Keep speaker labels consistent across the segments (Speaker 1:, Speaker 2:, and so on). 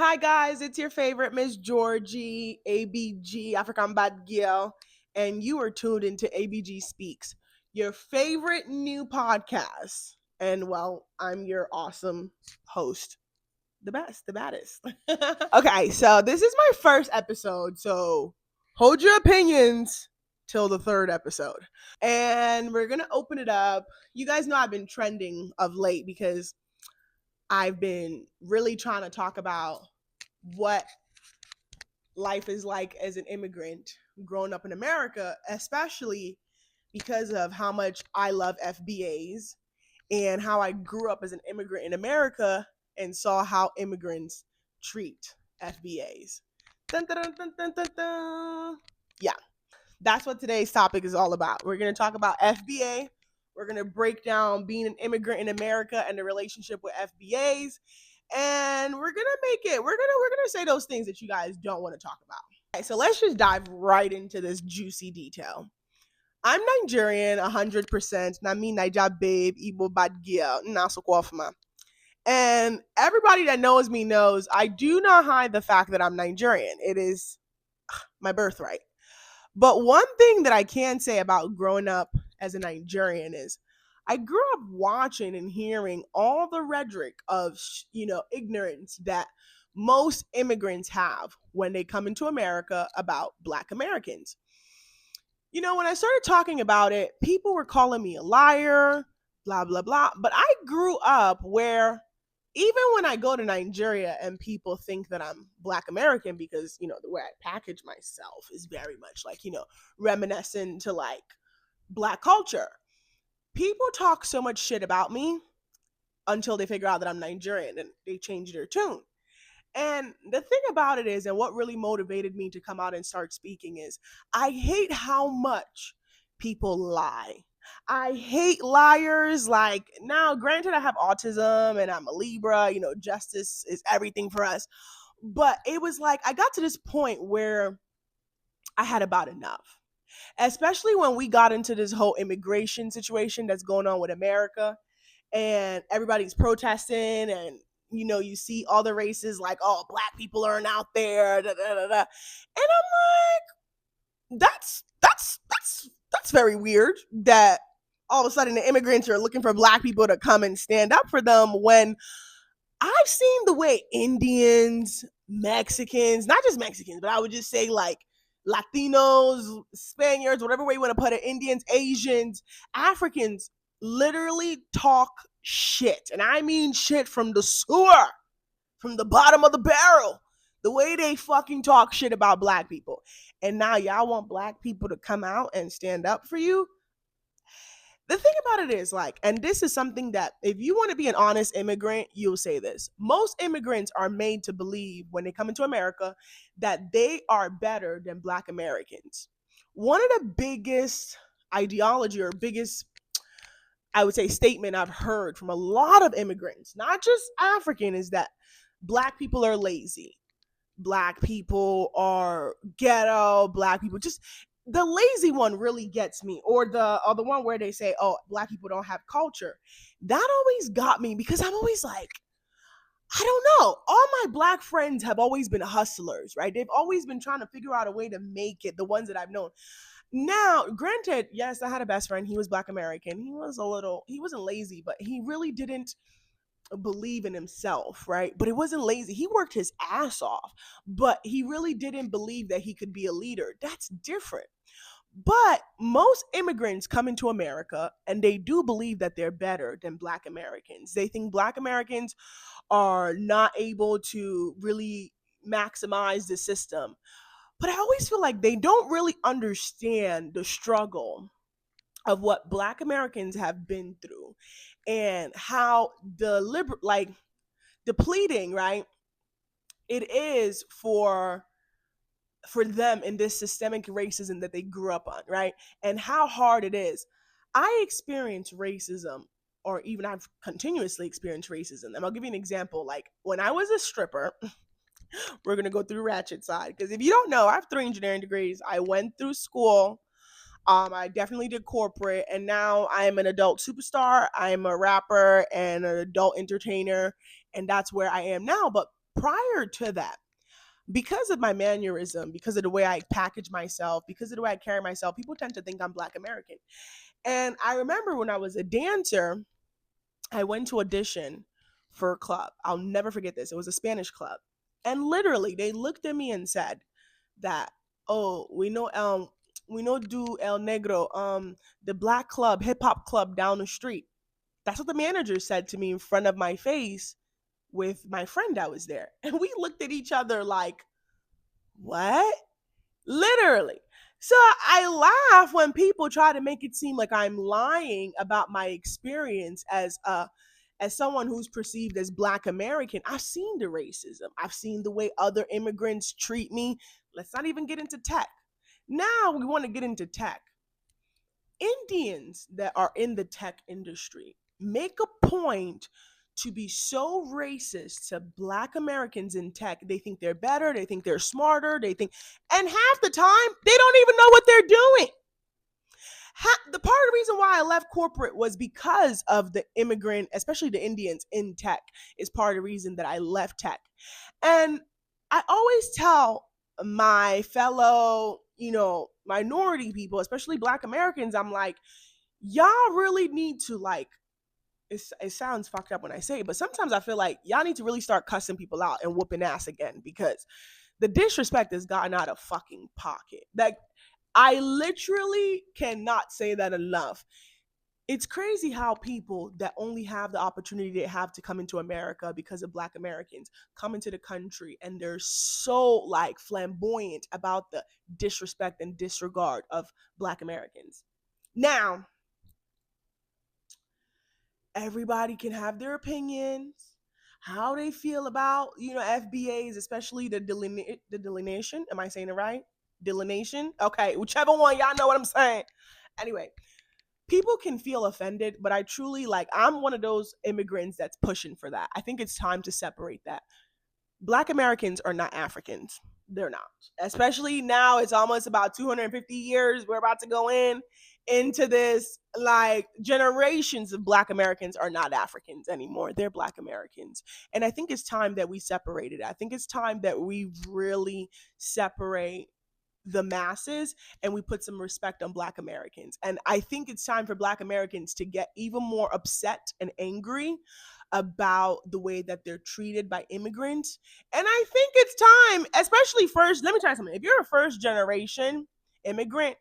Speaker 1: Hi guys, it's your favorite Miss Georgie, ABG, African Bad Girl, and you are tuned into ABG Speaks, your favorite new podcast. And well, I'm your awesome host, the best, the baddest. Okay, so this is my first episode, so hold your opinions till the third episode. And we're gonna open it up. You guys know I've been trending of late because I've been really trying to talk about what life is like as an immigrant growing up in America, especially because of how much I love FBAs and how I grew up as an immigrant in America and saw how immigrants treat FBAs. Dun, dun, dun, dun, dun, dun, dun. Yeah, that's what today's topic is all about. We're going to talk about FBA. We're going to break down being an immigrant in America and the relationship with FBAs, and we're gonna make it. We're gonna say those things that you guys don't want to talk about. Okay, so let's just dive right into this juicy detail. I'm Nigerian, 100%. Na me Naija babe, Igbo bad girl, Naso Kwafma. And everybody that knows me knows I do not hide the fact that I'm Nigerian. It is my birthright. But one thing that I can say about growing up as a Nigerian is I grew up watching and hearing all the rhetoric of, ignorance that most immigrants have when they come into America about Black Americans. When I started talking about it, people were calling me a liar, blah, blah, blah. But I grew up where even when I go to Nigeria and people think that I'm Black American because, the way I package myself is very much like, reminiscent to like Black culture. People talk so much shit about me until they figure out that I'm Nigerian and they change their tune. And the thing about it is, and what really motivated me to come out and start speaking is, I hate how much people lie. I hate liars. Like, now, granted, I have autism and I'm a Libra, justice is everything for us. But it was like, I got to this point where I had about enough, especially when we got into this whole immigration situation that's going on with America and everybody's protesting and you see all the races like, oh, Black people aren't out there, da, da, da, da. And I'm like, that's very weird that all of a sudden the immigrants are looking for Black people to come and stand up for them when I've seen the way Indians, Mexicans, not just Mexicans, but I would just say like Latinos, Spaniards, whatever way you want to put it, Indians, Asians, Africans literally talk shit. And I mean shit from the sewer, from the bottom of the barrel. The way they fucking talk shit about Black people. And now y'all want Black people to come out and stand up for you? The thing about it is, like, and this is something that if you want to be an honest immigrant, you'll say this. Most immigrants are made to believe when they come into America that they are better than Black Americans. One of the biggest ideology or biggest, I would say, statement I've heard from a lot of immigrants, not just African, is that Black people are lazy. Black people are ghetto. Black people just, the lazy one really gets me, or the one where they say, oh, Black people don't have culture. That always got me because I'm always like, I don't know. All my Black friends have always been hustlers, right? They've always been trying to figure out a way to make it, the ones that I've known. Now, granted, yes, I had a best friend. He was Black American. He wasn't lazy, but he really didn't believe in himself, right? But it wasn't lazy. He worked his ass off, but he really didn't believe that he could be a leader. That's different. But most immigrants come into America and they do believe that they're better than Black Americans. They think Black Americans are not able to really maximize the system. But I always feel like they don't really understand the struggle of what Black Americans have been through and how depleting, right, it is for them in this systemic racism that they grew up on, right? And how hard it is. I experience racism, or even I've continuously experienced racism. And I'll give you an example. Like when I was a stripper, we're gonna go through ratchet side. Because if you don't know, I have 3 engineering degrees. I went through school. I definitely did corporate, and now I am an adult superstar. I am a rapper and an adult entertainer, and that's where I am now. But prior to that, because of my mannerism, because of the way I package myself, because of the way I carry myself, people tend to think I'm Black American. And I remember when I was a dancer, I went to audition for a club. I'll never forget this. It was a Spanish club. And literally, they looked at me and said that, "Oh, we know do El Negro, the black club, hip hop club down the street." That's what the manager said to me in front of my face with my friend that was there. And we looked at each other like, "What?" Literally. So I laugh when people try to make it seem like I'm lying about my experience as someone who's perceived as Black American. I've seen the racism. I've seen the way other immigrants treat me. Let's not even get into tech. Now we want to get into tech. Indians that are in the tech industry make a point to be so racist to Black Americans in tech. They think they're better, they think they're smarter, and half the time they don't even know what they're doing. The part of the reason why I left corporate was because of the immigrant, especially the Indians in tech, is part of the reason that I left tech. And I always tell my fellow, minority people, especially Black Americans, I'm like, y'all really need to it sounds fucked up when I say it, but sometimes I feel like y'all need to really start cussing people out and whooping ass again, because the disrespect has gotten out of fucking pocket. Like, I literally cannot say that enough. It's crazy how people that only have the opportunity they have to come into America because of Black Americans come into the country and they're so like flamboyant about the disrespect and disregard of Black Americans. Now, everybody can have their opinions, how they feel about, FBAs, especially the delineation. Am I saying it right? Delineation? Okay, whichever one, y'all know what I'm saying. Anyway, people can feel offended, but I truly I'm one of those immigrants that's pushing for that. I think it's time to separate that. Black Americans are not Africans. They're not. Especially now, it's almost about 250 years. We're about to go into this, like, generations of Black Americans are not Africans anymore. They're Black Americans. And I think it's time that we separate it. I think it's time that we really separate the masses and we put some respect on Black Americans. And I think it's time for Black Americans to get even more upset and angry about the way that they're treated by immigrants. And I think it's time, especially first, let me tell you something. If you're a first generation immigrant,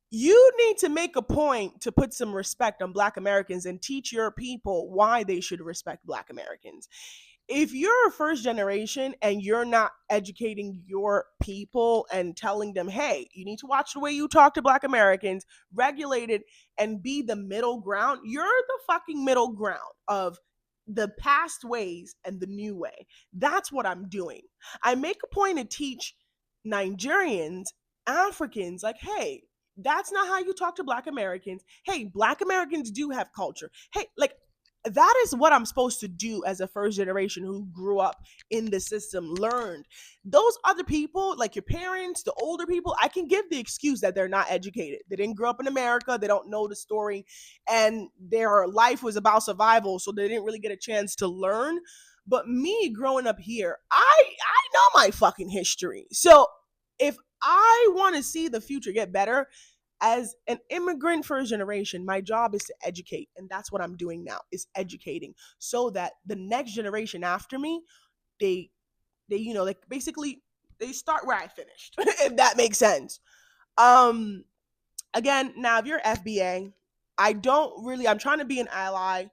Speaker 1: you need to make a point to put some respect on Black Americans and teach your people why they should respect Black Americans. If you're a first generation and you're not educating your people and telling them, hey, you need to watch the way you talk to Black Americans, regulate it, and be the middle ground, you're the fucking middle ground of the past ways and the new way. That's what I'm doing. I make a point to teach Nigerians, Africans, like, hey, that's not how you talk to Black Americans. Hey, Black Americans do have culture. Hey, like, that is what I'm supposed to do as a first generation who grew up in the system, learned. Those other people, like your parents, the older people, I can give the excuse that they're not educated. They didn't grow up in America. They don't know the story. And their life was about survival, so they didn't really get a chance to learn. But me growing up here, I know my fucking history. So if I want to see the future get better, as an immigrant first generation, my job is to educate, and that's what I'm doing now, is educating, so that the next generation after me, they like, basically they start where I finished, if that makes sense. um Again, now if you're FBA, I'm trying to be an ally.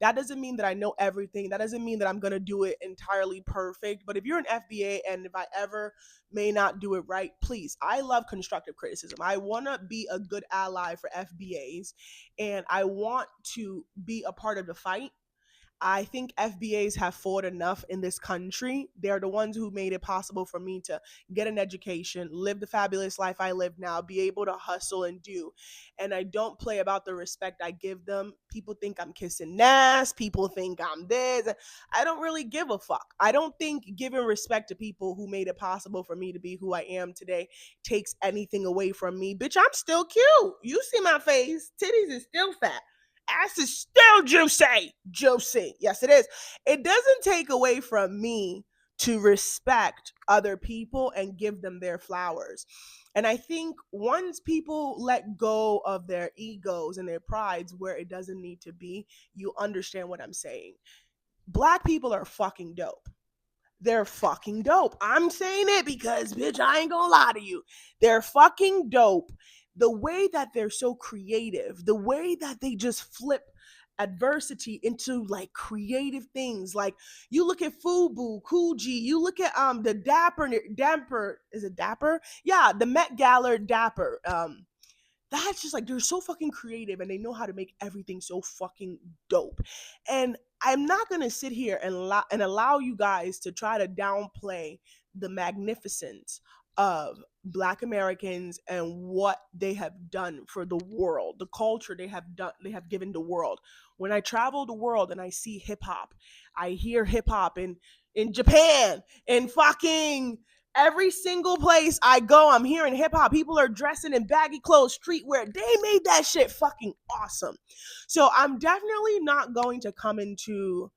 Speaker 1: That doesn't mean that I know everything. That doesn't mean that I'm going to do it entirely perfect. But if you're an FBA and if I ever may not do it right, please, I love constructive criticism. I want to be a good ally for FBAs, and I want to be a part of the fight. I think FBAs have fought enough in this country. They're the ones who made it possible for me to get an education, live the fabulous life I live now, be able to hustle and do. And I don't play about the respect I give them. People think I'm kissing ass. People think I'm this. I don't really give a fuck. I don't think giving respect to people who made it possible for me to be who I am today takes anything away from me. Bitch, I'm still cute. You see my face. Titties is still fat. Ass is still juicy. Juicy. Yes, it is. It doesn't take away from me to respect other people and give them their flowers. And I think once people let go of their egos and their prides where it doesn't need to be, you understand what I'm saying. Black people are fucking dope. They're fucking dope. I'm saying it because, bitch, I ain't gonna lie to you. They're fucking dope. The way that they're so creative, the way that they just flip adversity into like creative things. Like you look at Fubu, Coogee, you look at the Dapper, is it Dapper? Yeah, the Met Gala Dapper. That's just like they're so fucking creative and they know how to make everything so fucking dope. And I'm not gonna sit here and allow you guys to try to downplay the magnificence of Black Americans and what they have done for the world, the culture they have given the world. When I travel the world and I see hip hop, I hear hip hop in Japan, in fucking every single place I go, I'm hearing hip hop. People are dressing in baggy clothes, streetwear. They made that shit fucking awesome. So I'm definitely not going to come into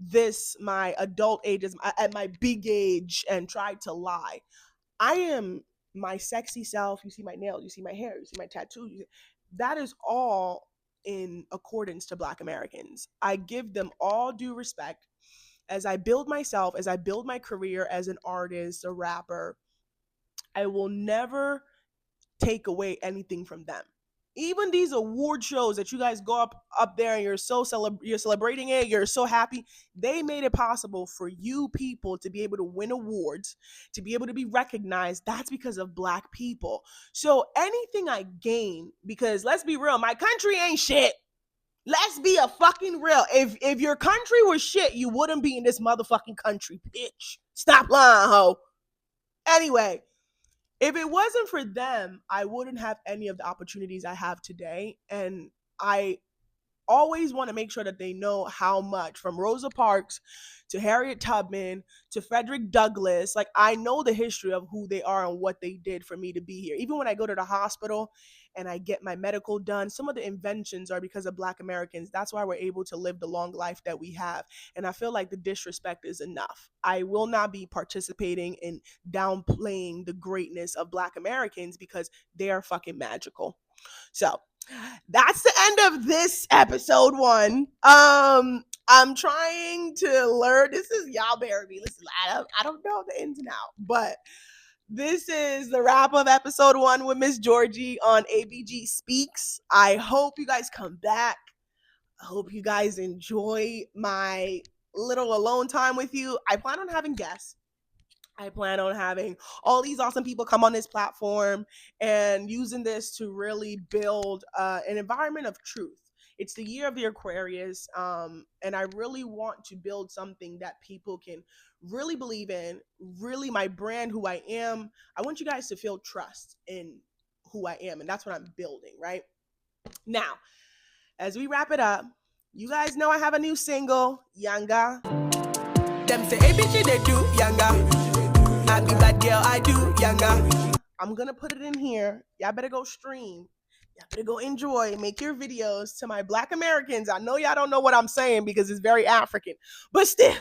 Speaker 1: this, my adult ages, at my big age, and try to lie. I am my sexy self. You see my nails, you see my hair, you see my tattoos. That is all in accordance to Black Americans. I give them all due respect as I build myself, as I build my career as an artist, a rapper. I will never take away anything from them. Even these award shows that you guys go up there and you're you're celebrating it, you're so happy. They made it possible for you people to be able to win awards, to be able to be recognized. That's because of Black people. So anything I gain, because let's be real, my country ain't shit. Let's be a fucking real. If your country was shit, you wouldn't be in this motherfucking country, bitch. Stop lying, ho. Anyway, if it wasn't for them, I wouldn't have any of the opportunities I have today. And I always want to make sure that they know how much, from Rosa Parks to Harriet Tubman to Frederick Douglass, like I know the history of who they are and what they did for me to be here. Even when I go to the hospital and I get my medical done, some of the inventions are because of Black Americans. That's why we're able to live the long life that we have. And I feel like the disrespect is enough. I will not be participating in downplaying the greatness of Black Americans because they are fucking magical. So that's the end of this episode one. I'm trying to learn. This is y'all bear me. Listen, I don't know the ins and out, but this is the wrap of episode one with Miss Georgie on ABG Speaks. I hope you guys come back. I hope you guys enjoy my little alone time with you. I plan on having guests. I plan on having all these awesome people come on this platform and using this to really build an environment of truth. It's the year of the Aquarius, and I really want to build something that people can really believe in, really my brand, who I am. I want you guys to feel trust in who I am, and that's what I'm building, right? Now, as we wrap it up, you guys know I have a new single, Younger. Them say ABG they do Younger. I be bad girl, I do Younger. I'm gonna put it in here. Y'all better go stream. Y'all better go enjoy. Make your videos to my Black Americans. I know y'all don't know what I'm saying because it's very African, but still,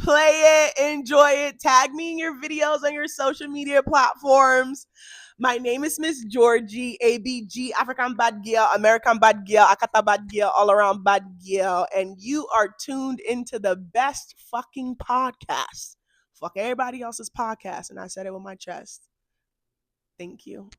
Speaker 1: play it, enjoy it. Tag me in your videos on your social media platforms. My name is Miss Georgie, ABG, African Bad Girl, American Bad Girl, Akata Bad Girl, all around Bad Girl. And you are tuned into the best fucking podcast. Fuck everybody else's podcast. And I said it with my chest. Thank you.